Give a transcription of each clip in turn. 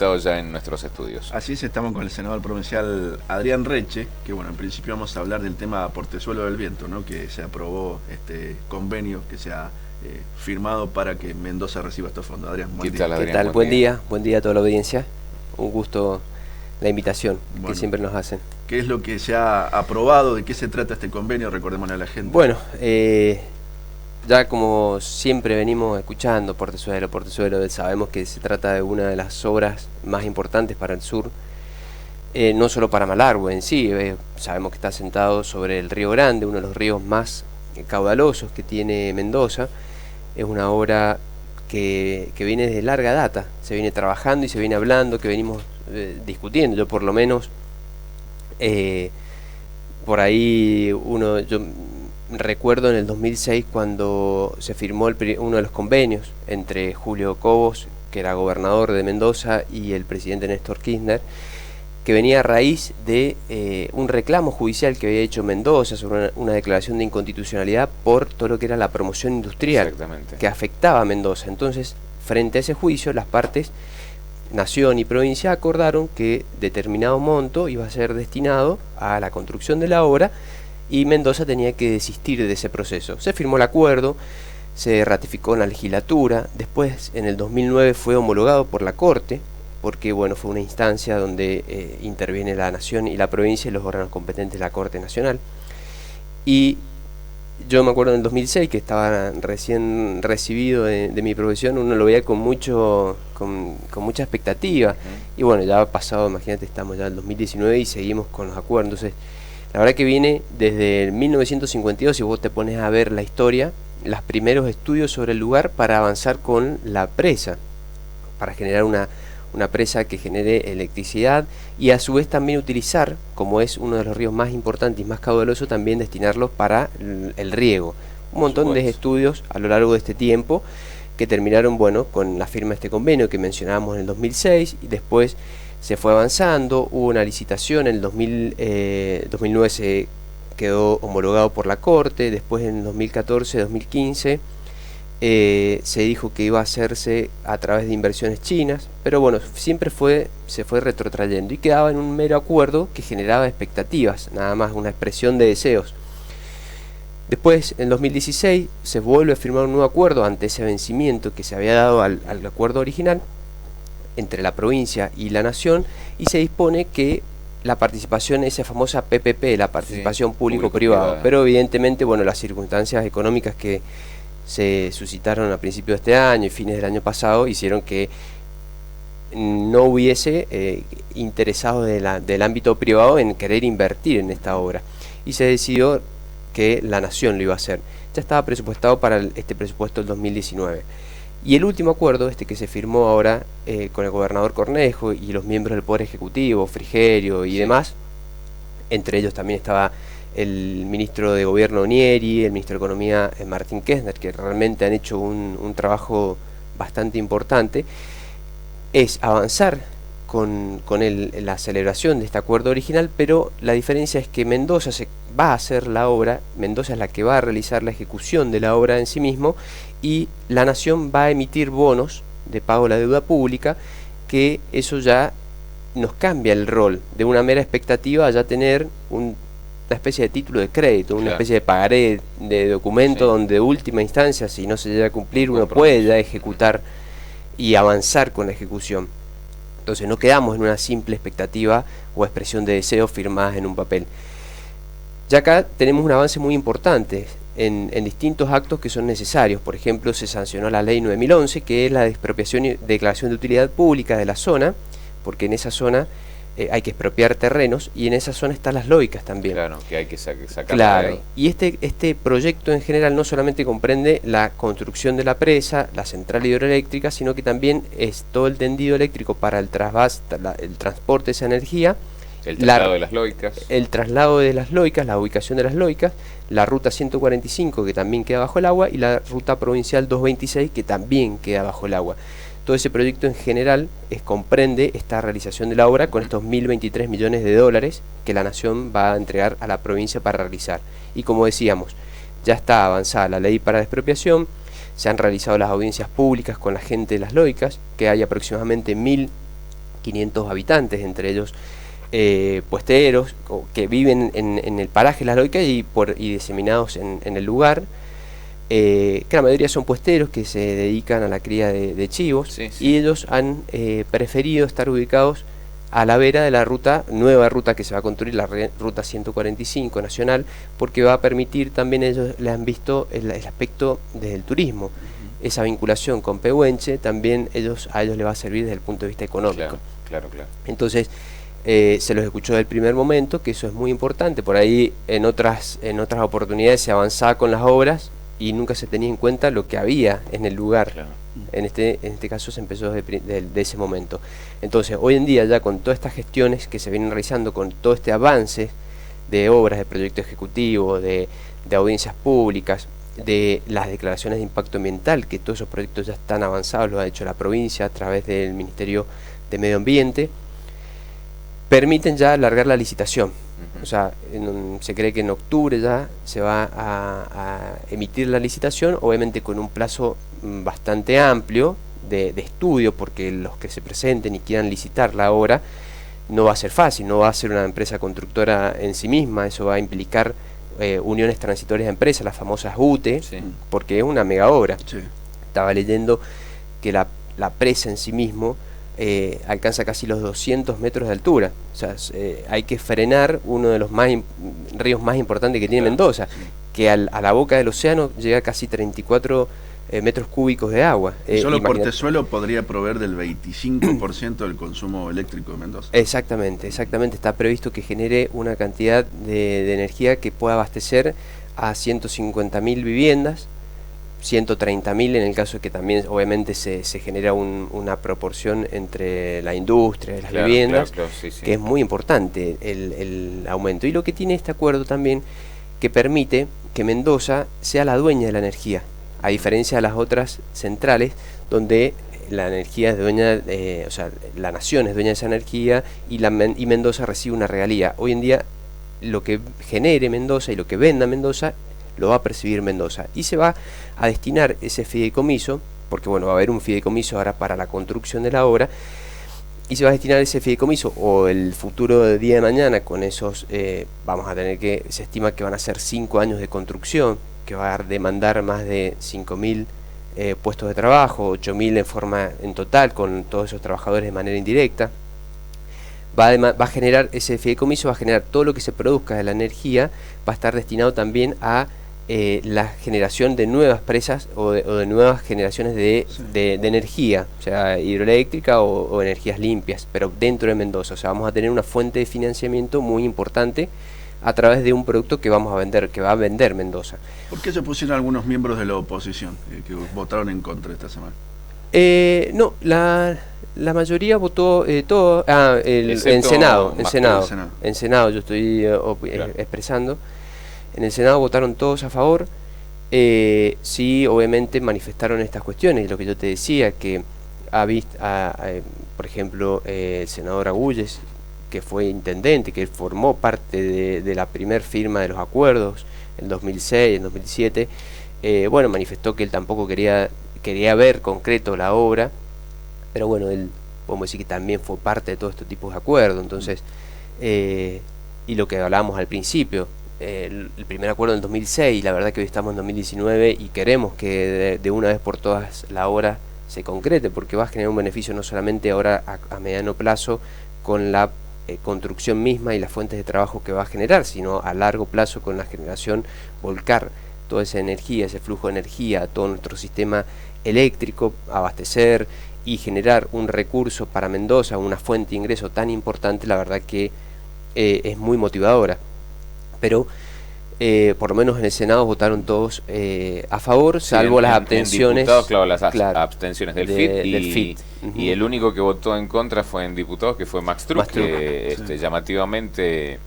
Ya en nuestros estudios. Así es, estamos con el senador provincial Adrián Reche, que bueno, en principio vamos a hablar del tema Portezuelo del Viento, ¿no? Que se aprobó este convenio que se ha firmado para que Mendoza reciba estos fondos. Adrián, buen ¿Qué día. tal, Adrián? ¿Qué tal? Buen día a toda la audiencia. Un gusto la invitación que siempre nos hacen. ¿Qué es lo que se ha aprobado? ¿De qué se trata este convenio? Recordémosle a la gente. Bueno, ya como siempre venimos escuchando Portezuelo, sabemos que se trata de una de las obras más importantes para el sur, no solo para Malargüe en sí, sabemos que está sentado sobre el Río Grande, uno de los ríos más caudalosos que tiene Mendoza. Es una obra que viene de larga data, se viene trabajando y se viene hablando, que venimos discutiendo. Yo por lo menos, por ahí yo recuerdo en el 2006 cuando se firmó uno de los convenios entre Julio Cobos, que era gobernador de Mendoza, y el presidente Néstor Kirchner, que venía a raíz de un reclamo judicial que había hecho Mendoza sobre una declaración de inconstitucionalidad por todo lo que era la promoción industrial que afectaba a Mendoza. Entonces, frente a ese juicio, las partes, nación y provincia, acordaron que determinado monto iba a ser destinado a la construcción de la obra y Mendoza tenía que desistir de ese proceso. Se firmó el acuerdo, se ratificó en la legislatura, después en el 2009 fue homologado por la Corte, porque bueno, fue una instancia donde interviene la nación y la provincia y los órganos competentes de la Corte Nacional. Y yo me acuerdo en el 2006, que estaba recién recibido de mi profesión, uno lo veía con mucha expectativa. Y bueno, ya ha pasado, imagínate, estamos ya en el 2019 y seguimos con los acuerdos. Entonces, la verdad que viene desde el 1952, si vos te pones a ver la historia, los primeros estudios sobre el lugar para avanzar con la presa, para generar una presa que genere electricidad y a su vez también utilizar, como es uno de los ríos más importantes y más caudalosos, también destinarlos para el riego. Un montón de estudios a lo largo de este tiempo que terminaron, bueno, con la firma de este convenio que mencionábamos en el 2006 y después se fue avanzando, hubo una licitación en el 2009 se quedó homologado por la Corte, después en el 2014-2015 se dijo que iba a hacerse a través de inversiones chinas, pero bueno, siempre se fue retrotrayendo y quedaba en un mero acuerdo que generaba expectativas, nada más una expresión de deseos. Después, en 2016, se vuelve a firmar un nuevo acuerdo ante ese vencimiento que se había dado al acuerdo original entre la provincia y la nación, y se dispone que la participación, esa famosa PPP, la participación público-privada, pero evidentemente, bueno, las circunstancias económicas que se suscitaron a principios de este año y fines del año pasado hicieron que no hubiese interesados del ámbito privado en querer invertir en esta obra, y se decidió que la nación lo iba a hacer. Ya estaba presupuestado para este presupuesto del 2019. Y el último acuerdo, que se firmó ahora con el gobernador Cornejo y los miembros del Poder Ejecutivo, Frigerio y demás, entre ellos también estaba el ministro de Gobierno Nieri, el ministro de Economía Martín Kirchner, que realmente han hecho un trabajo bastante importante, es avanzar con la celebración de este acuerdo original, pero la diferencia es que Mendoza va a hacer la obra, Mendoza es la que va a realizar la ejecución de la obra en sí mismo, y la nación va a emitir bonos de pago de la deuda pública, que eso ya nos cambia el rol de una mera expectativa a ya tener una especie de título de crédito, una especie de pagaré de documento donde de última instancia, si no se llega a cumplir, uno puede ya ejecutar y avanzar con la ejecución. Entonces no quedamos en una simple expectativa o expresión de deseos firmadas en un papel. Ya acá tenemos un avance muy importante en distintos actos que son necesarios. Por ejemplo, se sancionó la ley 9011, que es la de expropiación y declaración de utilidad pública de la zona, porque en esa zona hay que expropiar terrenos, y en esa zona están las lóicas también. Claro, que hay que sacar. Claro, y este proyecto en general no solamente comprende la construcción de la presa, la central hidroeléctrica, sino que también es todo el tendido eléctrico para el transporte de esa energía, el traslado de las lóicas, la ubicación de las lóicas, la ruta 145 que también queda bajo el agua, y la ruta provincial 226 que también queda bajo el agua. Todo ese proyecto en general comprende esta realización de la obra con estos 1.023 millones de dólares que la nación va a entregar a la provincia para realizar. Y como decíamos, ya está avanzada la ley para la expropiación, se han realizado las audiencias públicas con la gente de las lóicas, que hay aproximadamente 1.000 500 habitantes, entre ellos puesteros que viven en el paraje Las Loicas y diseminados en el lugar, que la mayoría son puesteros que se dedican a la cría de chivos, y ellos han preferido estar ubicados a la vera de la nueva ruta que se va a construir, la ruta 145 nacional, porque va a permitir también, ellos le han visto el aspecto desde el turismo, esa vinculación con Pehuenche, también a ellos les va a servir desde el punto de vista económico. Claro. Entonces, se los escuchó desde el primer momento, que eso es muy importante. Por ahí en otras oportunidades se avanzaba con las obras y nunca se tenía en cuenta lo que había en el lugar. En este caso se empezó de ese momento. Entonces, hoy en día, ya con todas estas gestiones que se vienen realizando, con todo este avance de obras, de proyecto ejecutivo, de audiencias públicas, de las declaraciones de impacto ambiental, que todos esos proyectos ya están avanzados, lo ha hecho la provincia a través del Ministerio de Medio Ambiente, permiten ya alargar la licitación. O sea, se cree que en octubre ya se va a emitir la licitación, obviamente con un plazo bastante amplio de estudio, porque los que se presenten y quieran licitar la obra no va a ser fácil, no va a ser una empresa constructora en sí misma, eso va a implicar uniones transitorias de empresas, las famosas UTE, porque es una mega obra. Estaba leyendo que la presa en sí mismo alcanza casi los 200 metros de altura. O sea, hay que frenar uno de los ríos más importantes que tiene Mendoza, que a la boca del océano llega a casi 34 metros cúbicos de agua. Solo Portezuelo podría proveer del 25% del consumo eléctrico de Mendoza. Exactamente. Está previsto que genere una cantidad de energía que pueda abastecer a 150.000 viviendas, 130.000 en el caso de que también obviamente se genera una proporción entre la industria y las viviendas, que es muy importante el aumento. Y lo que tiene este acuerdo también, que permite que Mendoza sea la dueña de la energía, a diferencia de las otras centrales, donde la energía es dueña, o sea, la nación es dueña de esa energía y Mendoza recibe una regalía. Hoy en día lo que genere Mendoza y lo que venda Mendoza lo va a percibir Mendoza, y se va a destinar ese fideicomiso, porque bueno, va a haber un fideicomiso ahora para la construcción de la obra, y se va a destinar ese fideicomiso, o el futuro de día de mañana, con esos, vamos a tener se estima que van a ser 5 años de construcción, que va a demandar más de 5.000 puestos de trabajo, 8.000 en total, con todos esos trabajadores de manera indirecta. Va a generar ese fideicomiso, va a generar todo lo que se produzca de la energía, va a estar destinado también a la generación de nuevas presas o de nuevas generaciones de energía, o sea, hidroeléctrica o energías limpias, pero dentro de Mendoza. O sea, vamos a tener una fuente de financiamiento muy importante a través de un producto que vamos a vender, que va a vender Mendoza. ¿Por qué se pusieron algunos miembros de la oposición que votaron en contra esta semana? No, la mayoría votó todo, en Senado, yo estoy expresando. En el Senado votaron todos a favor. Sí, obviamente manifestaron estas cuestiones, lo que yo te decía, que por ejemplo, el senador Agulles, que fue intendente, que formó parte de la primer firma de los acuerdos en 2006, en 2007, bueno, manifestó que él tampoco quería ver concreto la obra, pero bueno, él, podemos decir que también fue parte de todo este tipo de acuerdos. Entonces, y lo que hablábamos al principio, el primer acuerdo en 2006, la verdad que hoy estamos en 2019 y queremos que de una vez por todas la obra se concrete, porque va a generar un beneficio no solamente ahora a mediano plazo con la construcción misma y las fuentes de trabajo que va a generar, sino a largo plazo con la generación, volcar toda esa energía, ese flujo de energía a todo nuestro sistema eléctrico, abastecer y generar un recurso para Mendoza, una fuente de ingreso tan importante. La verdad que es muy motivadora. Pero por lo menos en el Senado votaron todos a favor, salvo las abstenciones. En diputados, claro, las abstenciones del FIT. Y el único que votó en contra fue en diputados, que fue Max Truch, que llamativamente,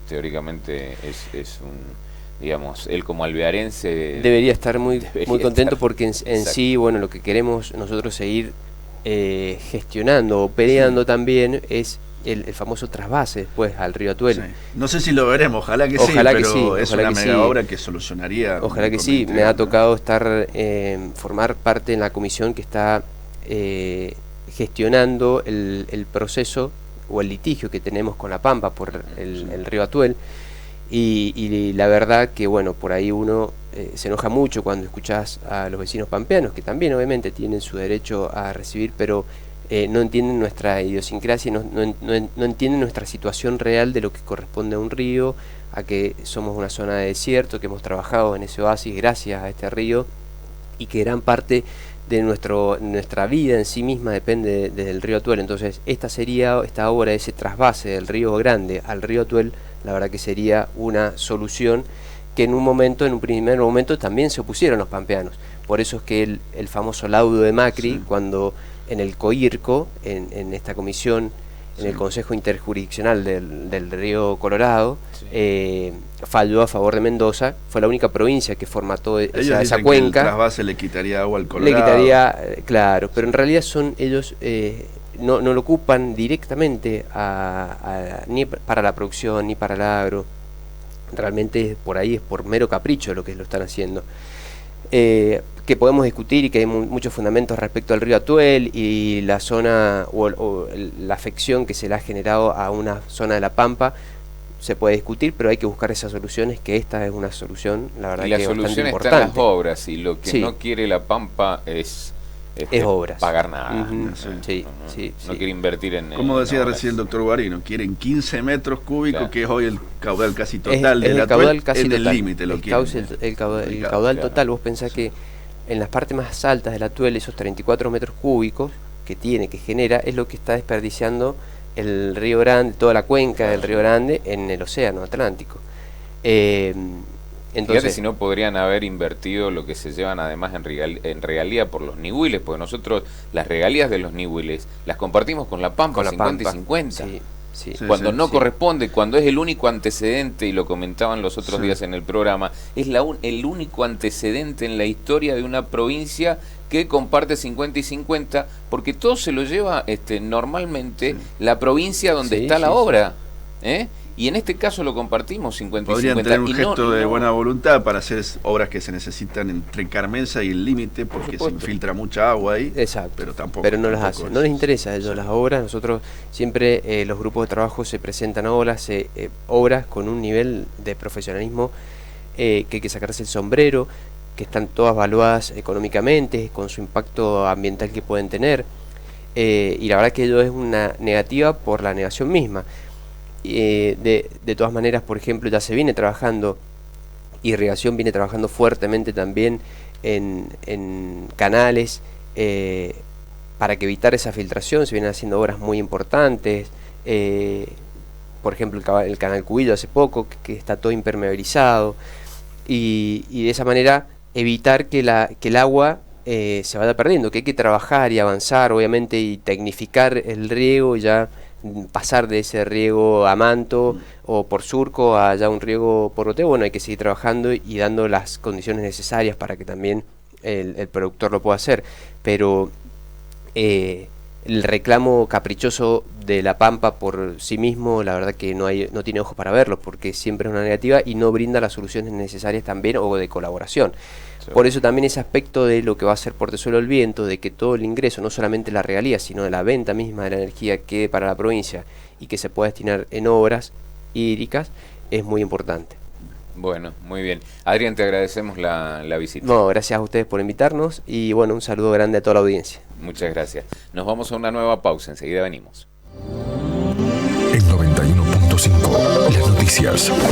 teóricamente, es un, digamos, él como alvearense debería estar muy contento, porque en sí, bueno, lo que queremos nosotros seguir gestionando o peleando también es el famoso trasvase después al río Atuel. No sé si lo veremos, ojalá que sí, pero es una mega obra que solucionaría. Ojalá que sí. Me ha tocado formar parte en la comisión que está gestionando el proceso o el litigio que tenemos con la Pampa por el río Atuel, y la verdad que bueno, por ahí uno se enoja mucho cuando escuchás a los vecinos pampeanos, que también obviamente tienen su derecho a recibir, pero no entienden nuestra idiosincrasia, no entienden nuestra situación real de lo que corresponde a un río, a que somos una zona de desierto, que hemos trabajado en ese oasis gracias a este río, y que gran parte de nuestra vida en sí misma depende del río Atuel. Entonces esta obra, ese trasvase del río Grande al río Atuel, la verdad que sería una solución que en un primer momento también se opusieron los pampeanos. Por eso es que el famoso laudo de Macri, cuando en el COIRCO, en esta comisión, en el Consejo Interjurisdiccional del Río Colorado, falló a favor de Mendoza. Fue la única provincia que formató esa cuenca. Que el trasvase le quitaría agua al Colorado. Le quitaría, claro, pero en realidad ellos no lo ocupan directamente ni para la producción ni para el agro. Realmente por ahí es por mero capricho lo que lo están haciendo. Que podemos discutir y que hay muchos fundamentos respecto al río Atuel y la zona o la afección que se le ha generado a una zona de la Pampa. Se puede discutir, pero hay que buscar esas soluciones, que esta es una solución, la verdad, y la que solución bastante está importante. en las obras, y lo que no quiere la Pampa es obras. pagar nada. No quiere invertir en... Como decía obras. recién el doctor Guarino, quieren 15 metros cúbicos, Claro. que es hoy el caudal casi total del el Atuel, caudal casi es del total. límite lo El quieren. caudal claro. total, vos pensás que en las partes más altas del Atuel, esos 34 metros cúbicos que genera, es lo que está desperdiciando el Río Grande, toda la cuenca del Río Grande en el océano Atlántico. Entonces, fíjate si no podrían haber invertido lo que se llevan además en regalía por los nihuiles, porque nosotros las regalías de los nihuiles las compartimos con la Pampa, 50 y 50. Cuando no corresponde, cuando es el único antecedente, y lo comentaban los otros días en el programa, es el único antecedente en la historia de una provincia que comparte 50 y 50, porque todo se lo lleva normalmente la provincia donde está la obra. Y en este caso lo compartimos 50 Podrían y 50. tener un gesto de buena voluntad para hacer obras que se necesitan entre Carmenza y el límite, porque se infiltra mucha agua ahí. Exacto. Pero tampoco. Pero no las hacen. No les interesa a ellos las obras. Nosotros siempre, los grupos de trabajo se presentan obras con un nivel de profesionalismo que hay que sacarse el sombrero, que están todas evaluadas económicamente, con su impacto ambiental que pueden tener. Y la verdad que ello es una negativa por la negación misma. De todas maneras, por ejemplo, ya se viene trabajando, irrigación viene trabajando fuertemente también en canales para que evitar esa filtración. Se vienen haciendo obras muy importantes, por ejemplo el canal Cubillo hace poco, que está todo impermeabilizado, y de esa manera evitar que el agua se vaya perdiendo, que hay que trabajar y avanzar, obviamente, y tecnificar el riego, ya pasar de ese riego a manto o por surco a ya un riego por goteo. Bueno, hay que seguir trabajando y dando las condiciones necesarias para que también el productor lo pueda hacer, pero el reclamo caprichoso de la Pampa por sí mismo, la verdad que no tiene ojos para verlo, porque siempre es una negativa y no brinda las soluciones necesarias también, o de colaboración. Por eso también ese aspecto de lo que va a hacer Portezuelo del Viento, de que todo el ingreso, no solamente la regalía, sino de la venta misma de la energía, quede para la provincia y que se pueda destinar en obras hídricas, es muy importante. Bueno, muy bien. Adrián, te agradecemos la visita. No, gracias a ustedes por invitarnos y bueno, un saludo grande a toda la audiencia. Muchas gracias. Nos vamos a una nueva pausa, enseguida venimos. El 91.5, las noticias.